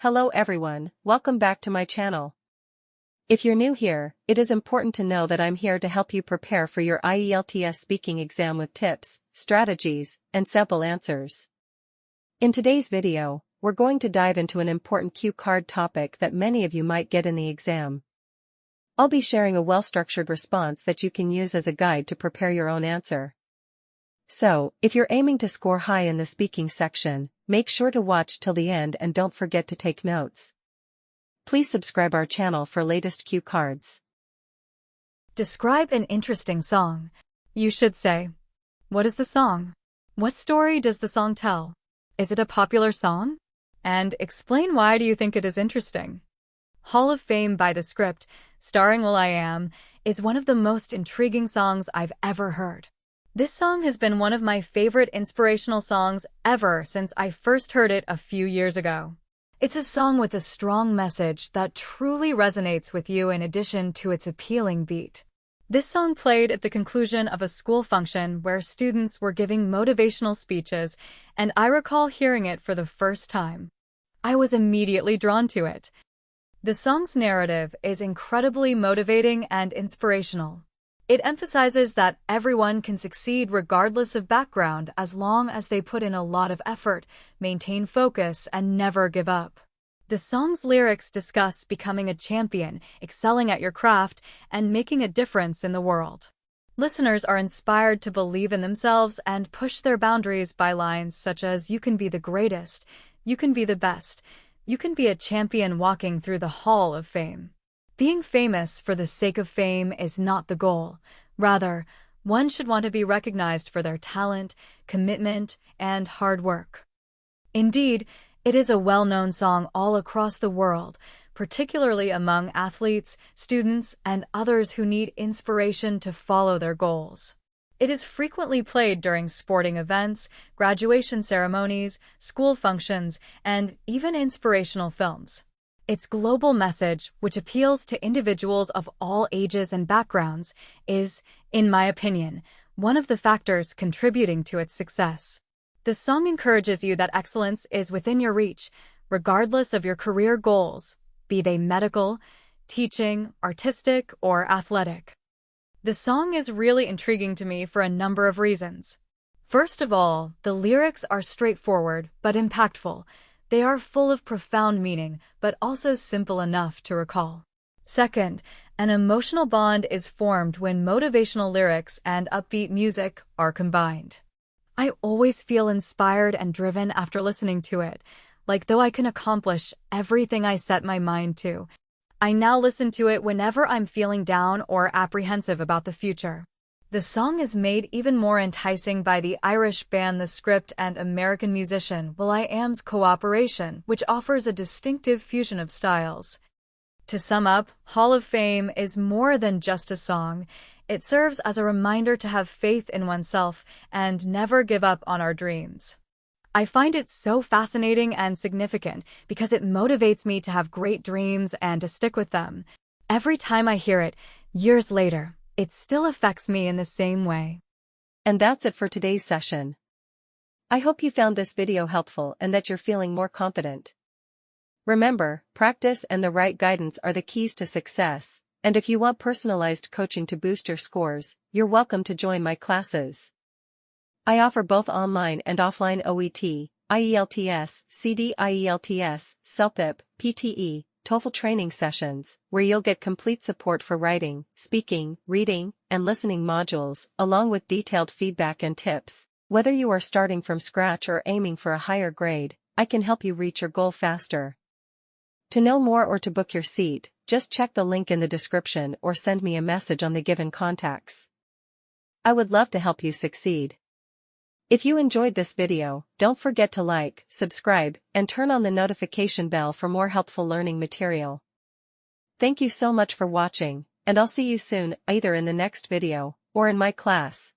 Hello everyone, welcome back to my channel. If you're new here, it is important to know that I'm here to help you prepare for your IELTS speaking exam with tips, strategies, and sample answers. In today's video, we're going to dive into an important cue card topic that many of you might get in the exam. I'll be sharing a well-structured response that you can use as a guide to prepare your own answer. So, if you're aiming to score high in the speaking section, make sure to watch till the end and don't forget to take notes. Please subscribe our channel for latest cue cards. Describe an interesting song. You should say, what is the song? What story does the song tell? Is it a popular song? And explain why do you think it is interesting. Hall of Fame by The Script, starring will.i.am, is one of the most intriguing songs I've ever heard. This song has been one of my favorite inspirational songs ever since I first heard it a few years ago. It's a song with a strong message that truly resonates with you in addition to its appealing beat. This song played at the conclusion of a school function where students were giving motivational speeches, and I recall hearing it for the first time. I was immediately drawn to it. The song's narrative is incredibly motivating and inspirational. It emphasizes that everyone can succeed regardless of background as long as they put in a lot of effort, maintain focus, and never give up. The song's lyrics discuss becoming a champion, excelling at your craft, and making a difference in the world. Listeners are inspired to believe in themselves and push their boundaries by lines such as, "You can be the greatest," "You can be the best," "You can be a champion walking through the Hall of Fame." Being famous for the sake of fame is not the goal. Rather, one should want to be recognized for their talent, commitment, and hard work. Indeed, it is a well-known song all across the world, particularly among athletes, students, and others who need inspiration to follow their goals. It is frequently played during sporting events, graduation ceremonies, school functions, and even inspirational films. Its global message, which appeals to individuals of all ages and backgrounds, is, in my opinion, one of the factors contributing to its success. The song encourages you that excellence is within your reach, regardless of your career goals, be they medical, teaching, artistic, or athletic. The song is really intriguing to me for a number of reasons. First of all, the lyrics are straightforward but impactful. They are full of profound meaning, but also simple enough to recall. Second, an emotional bond is formed when motivational lyrics and upbeat music are combined. I always feel inspired and driven after listening to it, like though I can accomplish everything I set my mind to. I now listen to it whenever I'm feeling down or apprehensive about the future. The song is made even more enticing by the Irish band The Script and American musician will.i.am's cooperation, which offers a distinctive fusion of styles. To sum up, Hall of Fame is more than just a song. It serves as a reminder to have faith in oneself and never give up on our dreams. I find it so fascinating and significant because it motivates me to have great dreams and to stick with them. Every time I hear it, years later, it still affects me in the same way. And that's it for today's session. I hope you found this video helpful and that you're feeling more confident. Remember, practice and the right guidance are the keys to success, and if you want personalized coaching to boost your scores, you're welcome to join my classes. I offer both online and offline OET, IELTS, CD IELTS, CELPIP, PTE, TOEFL training sessions, where you'll get complete support for writing, speaking, reading, and listening modules, along with detailed feedback and tips. Whether you are starting from scratch or aiming for a higher grade, I can help you reach your goal faster. To know more or to book your seat, just check the link in the description or send me a message on the given contacts. I would love to help you succeed. If you enjoyed this video, don't forget to like, subscribe, and turn on the notification bell for more helpful learning material. Thank you so much for watching, and I'll see you soon, either in the next video, or in my class.